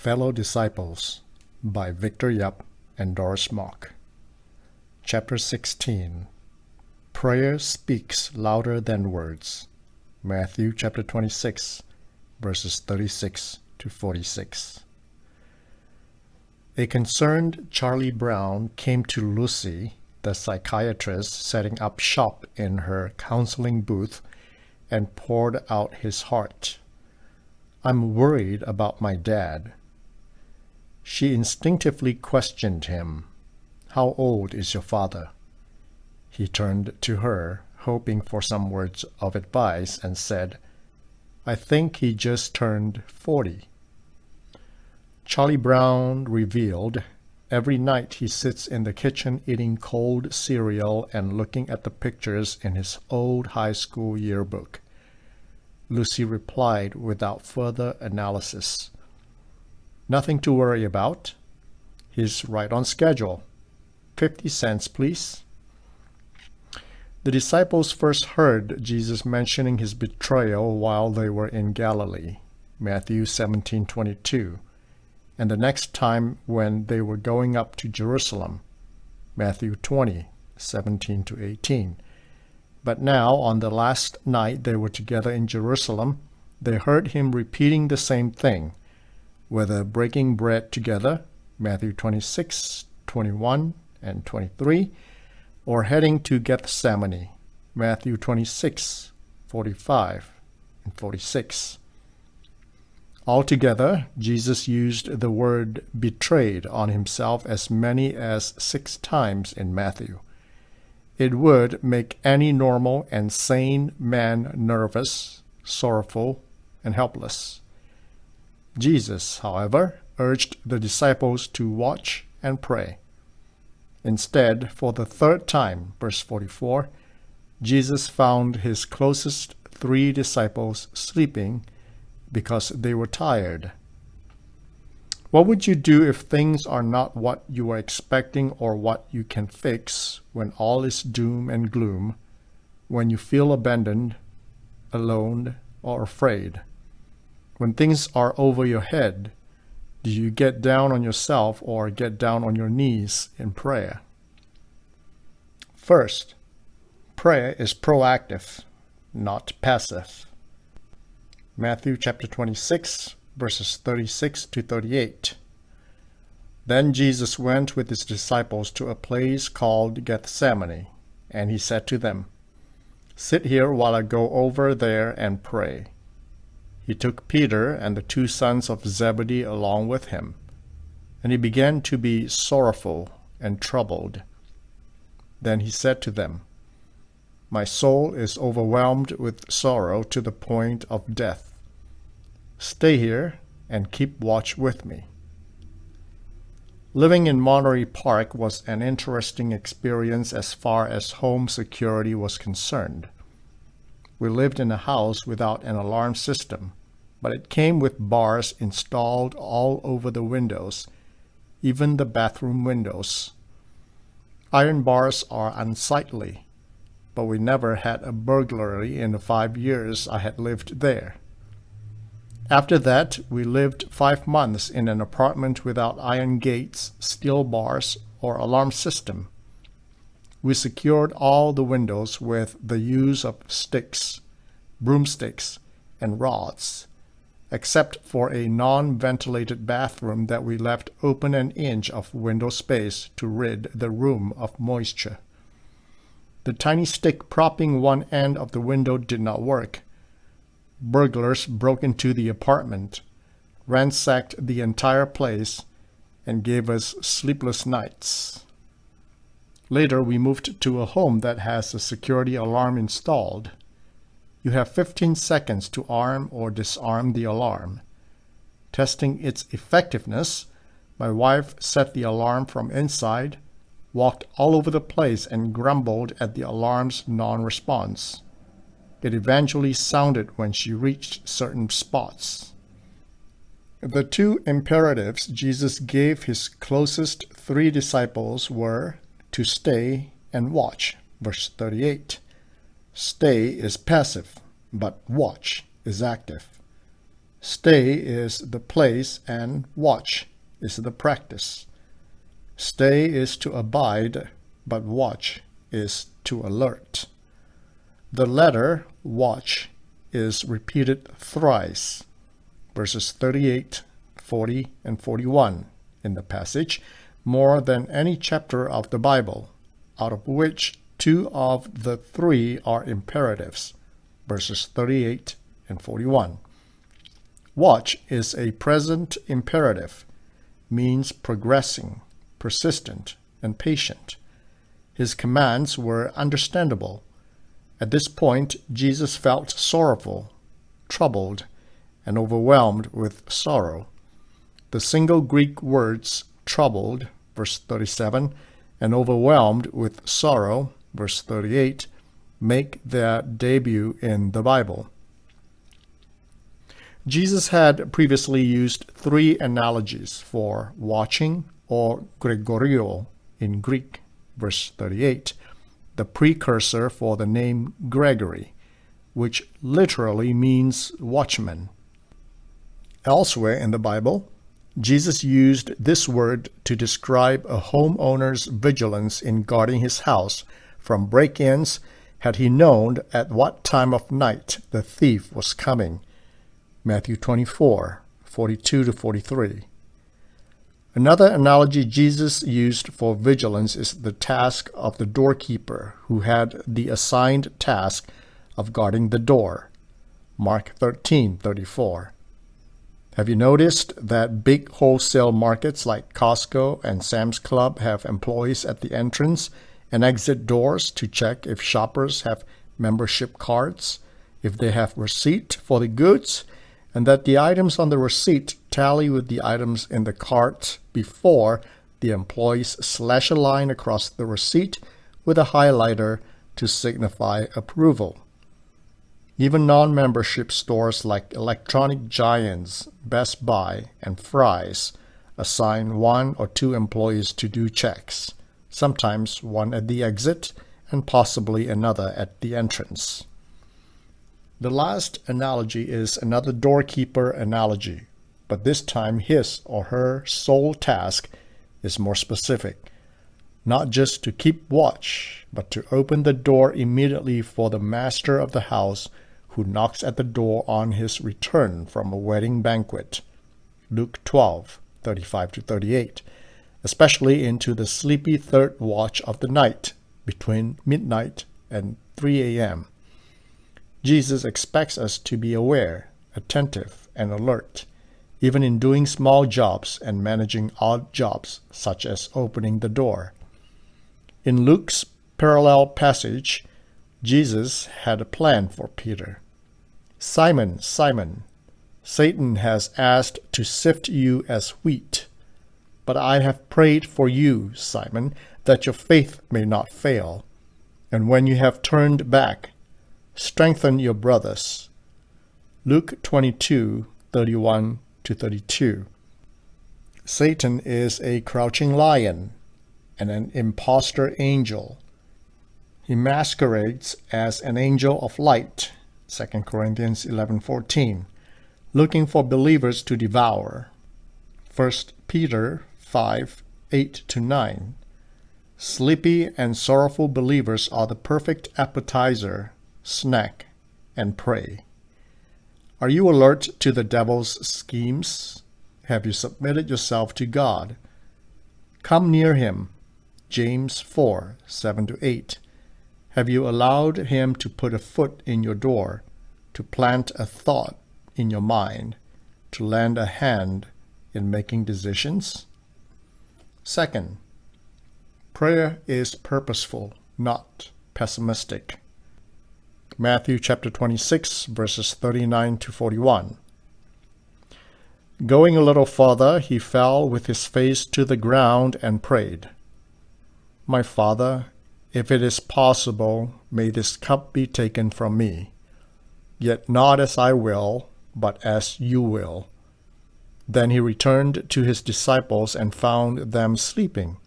Fellow Disciples by Victor Yap and Doris Mock. Chapter 16. Prayer Speaks Louder Than Words. Matthew chapter 26, verses 36 to 46. A concerned Charlie Brown came to Lucy, the psychiatrist, setting up shop in her counseling booth, and poured out his heart. "I'm worried about my dad." She instinctively questioned him. "How old is your father?" He turned to her, hoping for some words of advice, and said, "I think he just turned 40. Charlie Brown revealed, every night he sits in the kitchen eating cold cereal and looking at the pictures in his old high school yearbook. Lucy replied without further analysis. "Nothing to worry about. He's right on schedule. 50 cents, please." The disciples first heard Jesus mentioning his betrayal while they were in Galilee, Matthew 17:22, and the next time when they were going up to Jerusalem, Matthew 20:17 to 18. But now, on the last night they were together in Jerusalem, they heard him repeating the same thing, whether breaking bread together, Matthew 26:21 and 23, or heading to Gethsemane, Matthew 26:45 and 46. Altogether, Jesus used the word betrayed on himself as many as 6 times in Matthew. It would make any normal and sane man nervous, sorrowful, and helpless. Jesus, however, urged the disciples to watch and pray. Instead, for the 3rd time, verse 44, Jesus found his closest 3 disciples sleeping because they were tired. What would you do if things are not what you are expecting or what you can fix, when all is doom and gloom, when you feel abandoned, alone, or afraid? When things are over your head, do you get down on yourself or get down on your knees in prayer? First, prayer is proactive, not passive. Matthew chapter 26, verses 36 to 38. Then Jesus went with his disciples to a place called Gethsemane, and he said to them, "Sit here while I go over there and pray." He took Peter and the 2 sons of Zebedee along with him, and he began to be sorrowful and troubled. Then he said to them, "My soul is overwhelmed with sorrow to the point of death. Stay here and keep watch with me." Living in Monterey Park was an interesting experience as far as home security was concerned. We lived in a house without an alarm system, but it came with bars installed all over the windows, even the bathroom windows. Iron bars are unsightly, but we never had a burglary in the 5 years I had lived there. After that, we lived 5 months in an apartment without iron gates, steel bars, or alarm system. We secured all the windows with the use of sticks, broomsticks, and rods, except for a non-ventilated bathroom that we left open an inch of window space to rid the room of moisture. The tiny stick propping one end of the window did not work. Burglars broke into the apartment, ransacked the entire place, and gave us sleepless nights. Later, we moved to a home that has a security alarm installed. You have 15 seconds to arm or disarm the alarm. Testing its effectiveness, my wife set the alarm from inside, walked all over the place, and grumbled at the alarm's non-response. It eventually sounded when she reached certain spots. The 2 imperatives Jesus gave his closest 3 disciples were to stay and watch, verse 38. Stay is passive, but watch is active. Stay is the place and watch is the practice. Stay is to abide, but watch is to alert. The letter watch is repeated thrice, verses 38, 40, and 41 in the passage, more than any chapter of the Bible, out of which 2 of the 3 are imperatives, verses 38 and 41. Watch is a present imperative, means progressing, persistent, and patient. His commands were understandable. At this point, Jesus felt sorrowful, troubled, and overwhelmed with sorrow. The single Greek words troubled, verse 37, and overwhelmed with sorrow, verse 38, make their debut in the Bible. Jesus had previously used 3 analogies for watching, or Gregorio in Greek, verse 38, the precursor for the name Gregory, which literally means watchman. Elsewhere in the Bible, Jesus used this word to describe a homeowner's vigilance in guarding his house from break-ins had he known at what time of night the thief was coming. Matthew 24, 42-43. Another analogy Jesus used for vigilance is the task of the doorkeeper who had the assigned task of guarding the door. Mark 13:34. Have you noticed that big wholesale markets like Costco and Sam's Club have employees at the entrance and exit doors to check if shoppers have membership cards, if they have receipt for the goods, and that the items on the receipt tally with the items in the cart before the employees slash a line across the receipt with a highlighter to signify approval. Even non-membership stores like electronic giants Best Buy and Fry's assign 1 or 2 employees to do checks, sometimes one at the exit and possibly another at the entrance. The last analogy is another doorkeeper analogy, but this time his or her sole task is more specific. Not just to keep watch, but to open the door immediately for the master of the house who knocks at the door on his return from a wedding banquet. Luke 12:35-38, especially into the sleepy third watch of the night, between midnight and 3 a.m. Jesus expects us to be aware, attentive, and alert, even in doing small jobs and managing odd jobs, such as opening the door. In Luke's parallel passage, Jesus had a plan for Peter. "Simon, Simon, Satan has asked to sift you as wheat, but I have prayed for you, Simon, that your faith may not fail. And when you have turned back, strengthen your brothers." Luke 22:31-32. Satan is a crouching lion and an impostor angel. He masquerades as an angel of light, 2 Corinthians 11:14, looking for believers to devour. 1 Peter 5:8-9. Sleepy and sorrowful believers are the perfect appetizer, snack, and prey. Are you alert to the devil's schemes? Have you submitted yourself to God? Come near him. James 4:7-8. Have you allowed him to put a foot in your door, to plant a thought in your mind, to lend a hand in making decisions? Second, prayer is purposeful, not pessimistic. Matthew chapter 26, verses 39-41. Going a little farther, he fell with his face to the ground and prayed, "My Father, if it is possible, may this cup be taken from me. Yet not as I will, but as you will." Then he returned to his disciples and found them sleeping.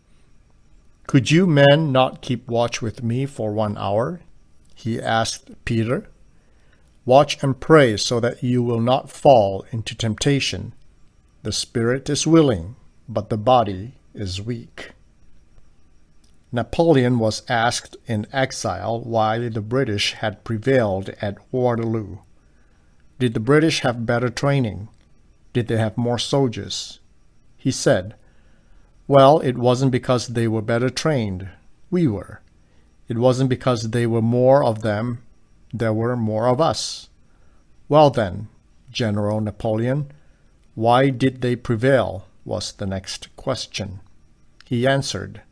"Could you men not keep watch with me for 1 hour?" he asked Peter. Watch and pray so that you will not fall into temptation. The spirit is willing, but the body is weak. Napoleon was asked in exile why the British had prevailed at Waterloo. Did the British have better training? Did they have more soldiers? He said, "Well, it wasn't because they were better trained. We were. It wasn't because they were more of them. There were more of us." "Well then, General Napoleon, why did they prevail?" was the next question. He answered,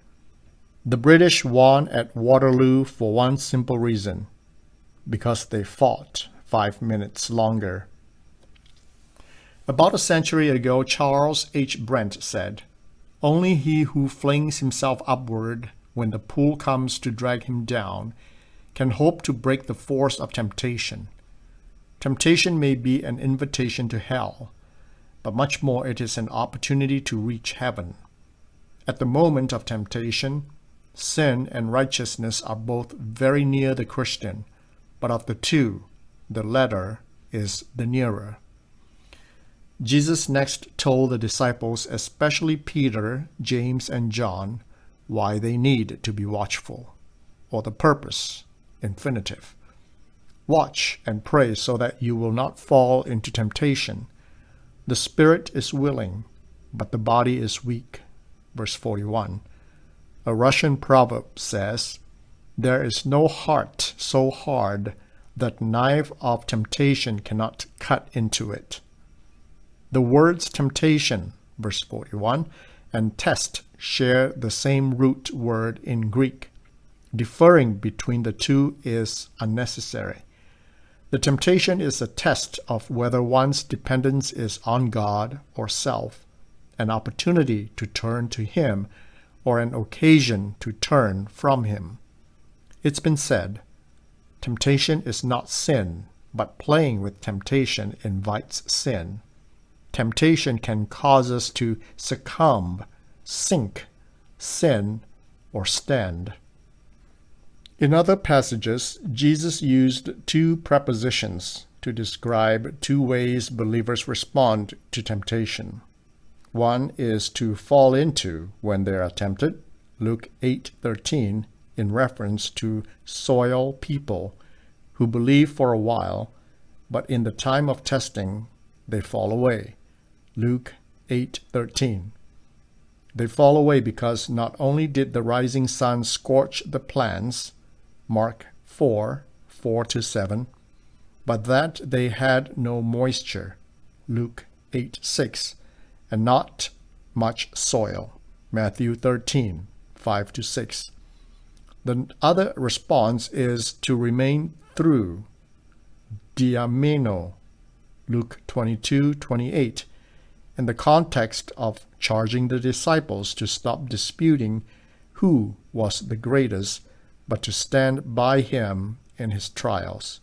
"The British won at Waterloo for one simple reason, because they fought 5 minutes longer." About a century ago, Charles H. Brent said, "Only he who flings himself upward when the pull comes to drag him down can hope to break the force of temptation. Temptation may be an invitation to hell, but much more it is an opportunity to reach heaven. At the moment of temptation, sin and righteousness are both very near the Christian, but of the two, the latter is the nearer." Jesus next told the disciples, especially Peter, James, and John, why they need to be watchful, or the purpose, infinitive. "Watch and pray so that you will not fall into temptation. The spirit is willing, but the body is weak." Verse 41. A Russian proverb says, "There is no heart so hard that knife of temptation cannot cut into it." The words temptation, verse 41, and test share the same root word in Greek. Differing between the two is unnecessary. The temptation is a test of whether one's dependence is on God or self, an opportunity to turn to Him or an occasion to turn from Him. It's been said, temptation is not sin, but playing with temptation invites sin. Temptation can cause us to succumb, sink, sin, or stand. In other passages, Jesus used two prepositions to describe two ways believers respond to temptation. One is to fall into when they are tempted, Luke 8:13, in reference to soil people who believe for a while, but in the time of testing, they fall away, Luke 8:13. They fall away because not only did the rising sun scorch the plants, Mark 4:4-7, but that they had no moisture, Luke 8:6, and not much soil, Matthew 13:5-6. The other response is to remain through, diameno, Luke 22:28, in the context of charging the disciples to stop disputing who was the greatest, but to stand by him in his trials,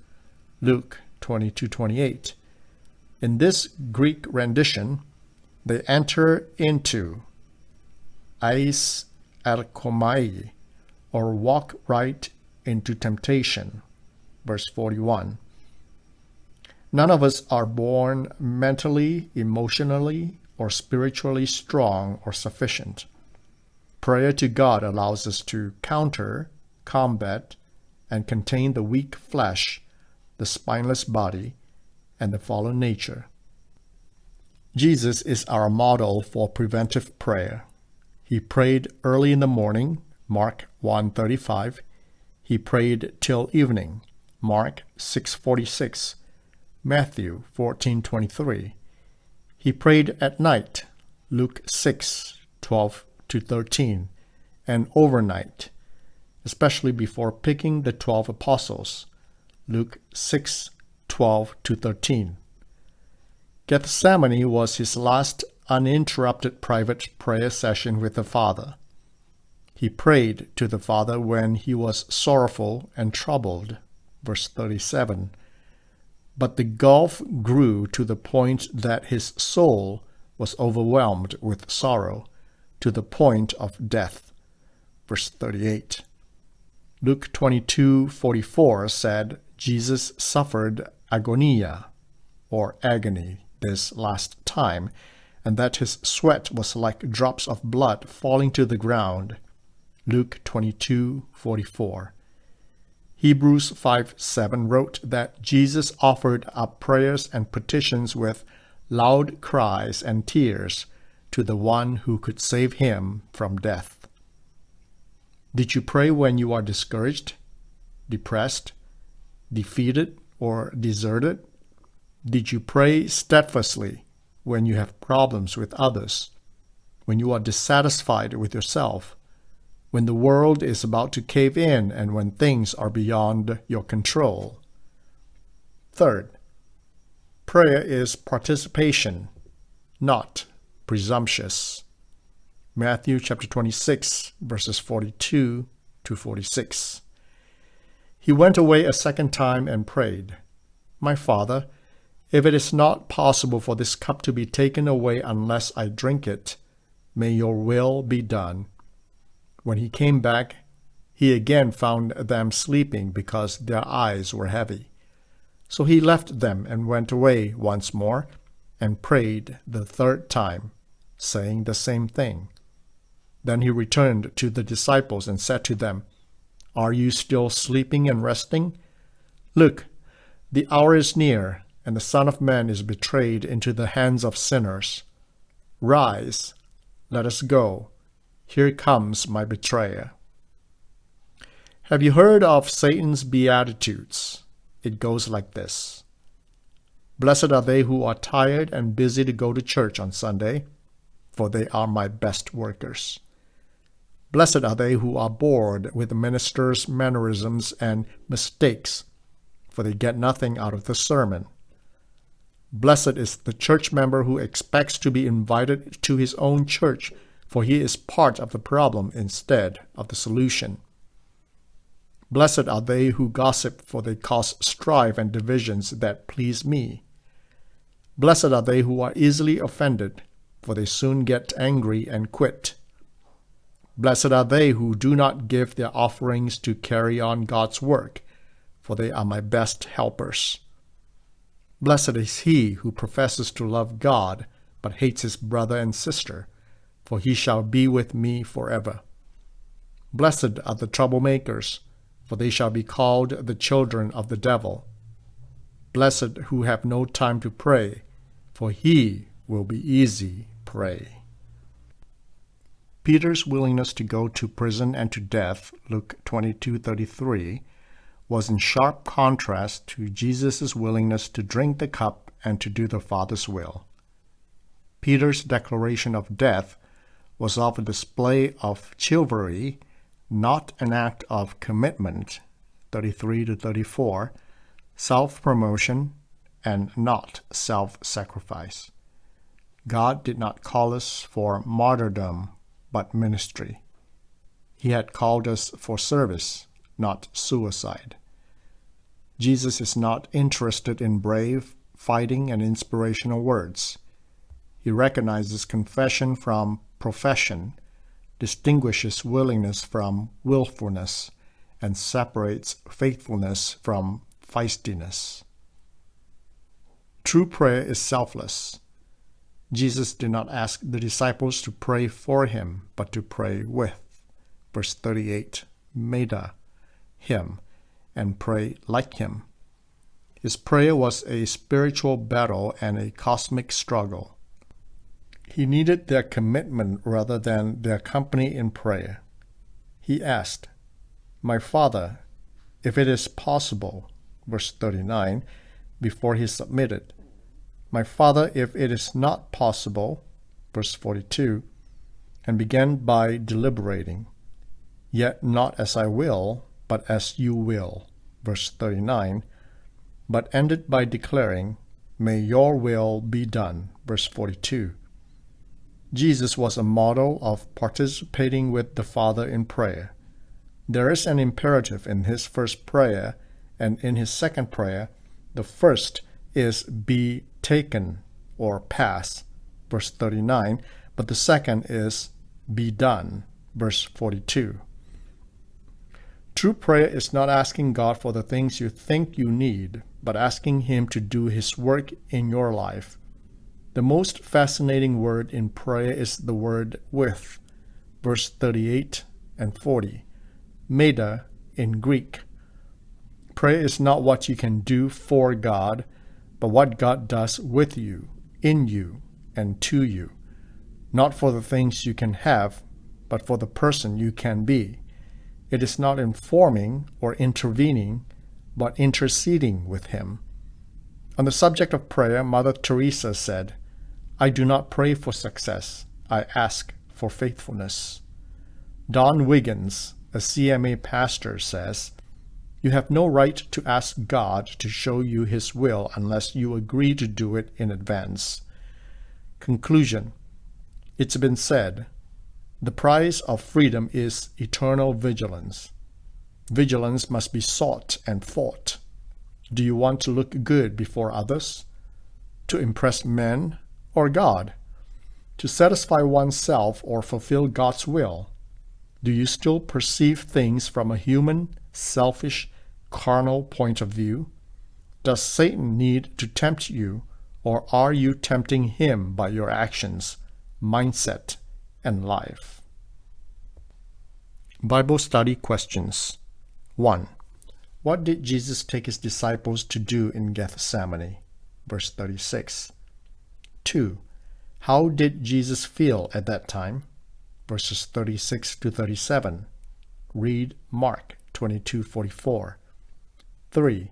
Luke 22:28. In this Greek rendition, they enter into eis erkomai, or walk right into temptation, verse 41. None of us are born mentally, emotionally, or spiritually strong or sufficient. Prayer to God allows us to counter, combat, and contain the weak flesh, the spineless body, and the fallen nature. Jesus is our model for preventive prayer. He prayed early in the morning, Mark 1:35. He prayed till evening, Mark 6:46. Matthew 14:23. He prayed at night, Luke 6:12-13, and overnight, especially before picking the 12 apostles, Luke 6:12-13. Gethsemane was his last uninterrupted private prayer session with the Father. He prayed to the Father when he was sorrowful and troubled, verse 37. But the gulf grew to the point that his soul was overwhelmed with sorrow, to the point of death, verse 38. Luke 22:44 said Jesus suffered agonia, or agony, this last time, and that his sweat was like drops of blood falling to the ground. Luke 22:44. Hebrews 5:7 wrote that Jesus offered up prayers and petitions with loud cries and tears to the one who could save him from death. Did you pray when you are discouraged, depressed, defeated, or deserted? Did you pray steadfastly when you have problems with others, when you are dissatisfied with yourself, when the world is about to cave in, and when things are beyond your control? Third, prayer is participation, not presumptuous. Matthew chapter 26, verses 42 to 46. He went away a second time and prayed, "My Father, if it is not possible for this cup to be taken away unless I drink it, may your will be done." When he came back, he again found them sleeping because their eyes were heavy. So he left them and went away once more and prayed the third time, saying the same thing. Then he returned to the disciples and said to them, "Are you still sleeping and resting? Look, the hour is near, and the Son of Man is betrayed into the hands of sinners. Rise, let us go. Here comes my betrayer." Have you heard of Satan's Beatitudes? It goes like this: "Blessed are they who are tired and busy to go to church on Sunday, for they are my best workers. Blessed are they who are bored with the minister's mannerisms and mistakes, for they get nothing out of the sermon. Blessed is the church member who expects to be invited to his own church, for he is part of the problem instead of the solution. Blessed are they who gossip, for they cause strife and divisions that please me. Blessed are they who are easily offended, for they soon get angry and quit. Blessed are they who do not give their offerings to carry on God's work, for they are my best helpers. Blessed is he who professes to love God, but hates his brother and sister, for he shall be with me forever. Blessed are the troublemakers, for they shall be called the children of the devil. Blessed who have no time to pray, for he will be easy prey." Peter's willingness to go to prison and to death, Luke 22:33, was in sharp contrast to Jesus' willingness to drink the cup and to do the Father's will. Peter's declaration of death was of a display of chivalry, not an act of commitment, 33-34, self-promotion, and not self-sacrifice. God did not call us for martyrdom, but ministry. He had called us for service, not suicide. Jesus is not interested in brave, fighting, and inspirational words. He recognizes confession from profession, distinguishes willingness from willfulness, and separates faithfulness from feistiness. True prayer is selfless. Jesus did not ask the disciples to pray for him, but to pray with. Verse 38, meta, him, and pray like him. His prayer was a spiritual battle and a cosmic struggle. He needed their commitment rather than their company in prayer. He asked, "My Father, if it is possible," verse 39, before he submitted. "My Father, if it is not possible," verse 42, and began by deliberating. "Yet not as I will, but as you will," verse 39, but ended by declaring, "May your will be done," verse 42. Jesus was a model of participating with the Father in prayer. There is an imperative in his first prayer, and in his second prayer, the first is be taken or pass, verse 39, but the second is be done, verse 42. True prayer is not asking God for the things you think you need, but asking Him to do His work in your life. The most fascinating word in prayer is the word with, verse 38 and 40, meta in Greek. Prayer is not what you can do for God, but what God does with you, in you, and to you. Not for the things you can have, but for the person you can be. It is not informing or intervening, but interceding with Him. On the subject of prayer, Mother Teresa said, "I do not pray for success. I ask for faithfulness." Don Wiggins, a CMA pastor, says, "You have no right to ask God to show you His will unless you agree to do it in advance." Conclusion. It's been said, the price of freedom is eternal vigilance. Vigilance must be sought and fought. Do you want to look good before others? To impress men or God? To satisfy oneself or fulfill God's will? Do you still perceive things from a human, selfish, carnal point of view? Does Satan need to tempt you, or are you tempting him by your actions, mindset, and life? Bible study questions. 1. What did Jesus take his disciples to do in Gethsemane? Verse 36. 2. How did Jesus feel at that time? Verses 36 to 37. Read Mark 22:44. 3.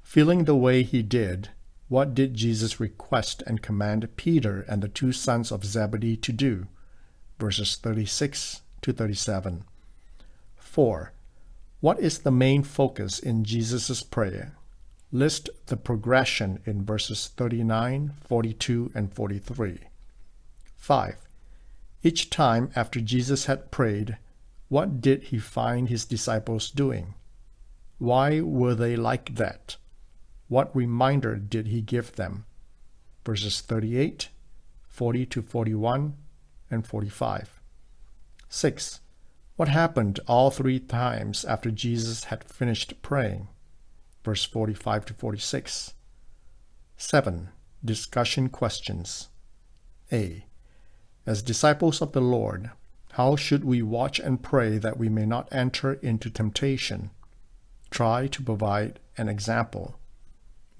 Feeling the way he did, what did Jesus request and command Peter and the two sons of Zebedee to do? Verses 36 to 37. 4. What is the main focus in Jesus' prayer? List the progression in verses 39, 42, and 43. 5. Each time after Jesus had prayed, what did he find his disciples doing? Why were they like that? What reminder did he give them? Verses 38, 40 to 41, and 45. 6. What happened all three times after Jesus had finished praying? Verse 45 to 46. 7. Discussion questions. A. As disciples of the Lord, how should we watch and pray that we may not enter into temptation? Try to provide an example.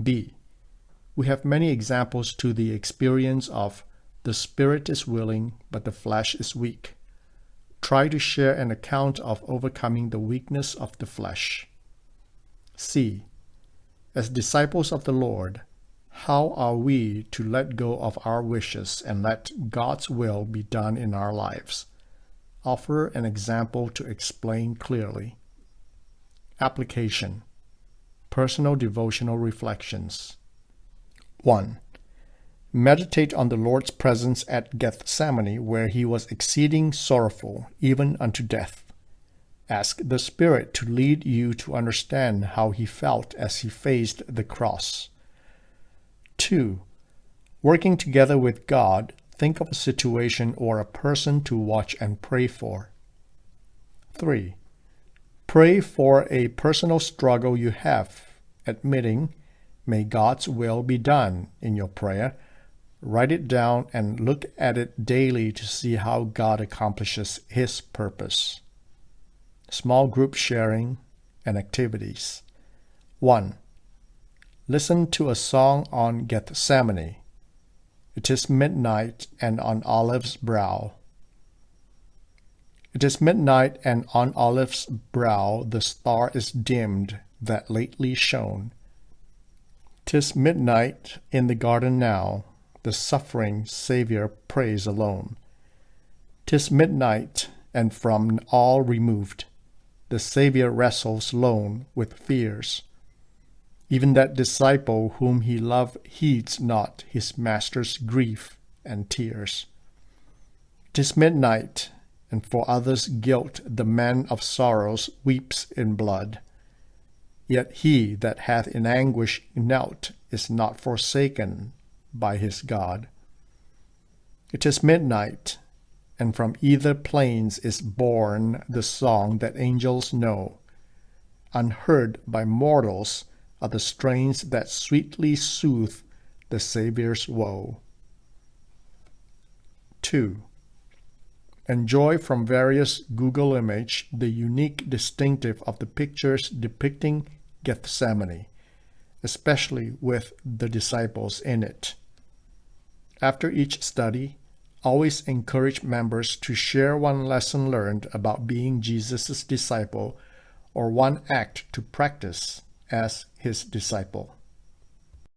B. We have many examples to the experience of the spirit is willing, but the flesh is weak. Try to share an account of overcoming the weakness of the flesh. C. As disciples of the Lord, how are we to let go of our wishes and let God's will be done in our lives? Offer an example to explain clearly. Application. Personal devotional reflections. 1. Meditate on the Lord's presence at Gethsemane, where he was exceeding sorrowful, even unto death. Ask the Spirit to lead you to understand how he felt as he faced the cross. 2. Working together with God, think of a situation or a person to watch and pray for. 3. Pray for a personal struggle you have, admitting, "May God's will be done," in your prayer. Write it down and look at it daily to see how God accomplishes His purpose. Small group sharing and activities. 1. Listen to a song on Gethsemane. It is midnight and on Olive's brow. It is midnight and on Olive's brow the star is dimmed that lately shone. 'Tis midnight in the garden now, the suffering Savior prays alone. 'Tis midnight, and from all removed, the Savior wrestles lone with fears. Even that disciple whom he loved heeds not his Master's grief and tears. 'Tis midnight, and for others' guilt the man of sorrows weeps in blood. Yet he that hath in anguish knelt is not forsaken by his God. It is midnight, and from either plains is born the song that angels know. unheard by mortals, are the strains that sweetly soothe the Savior's woe. 2. Enjoy from various Google Images the unique distinctive of the pictures depicting Gethsemane, especially with the disciples in it. After each study, always encourage members to share one lesson learned about being Jesus' disciple or one act to practice as his disciple.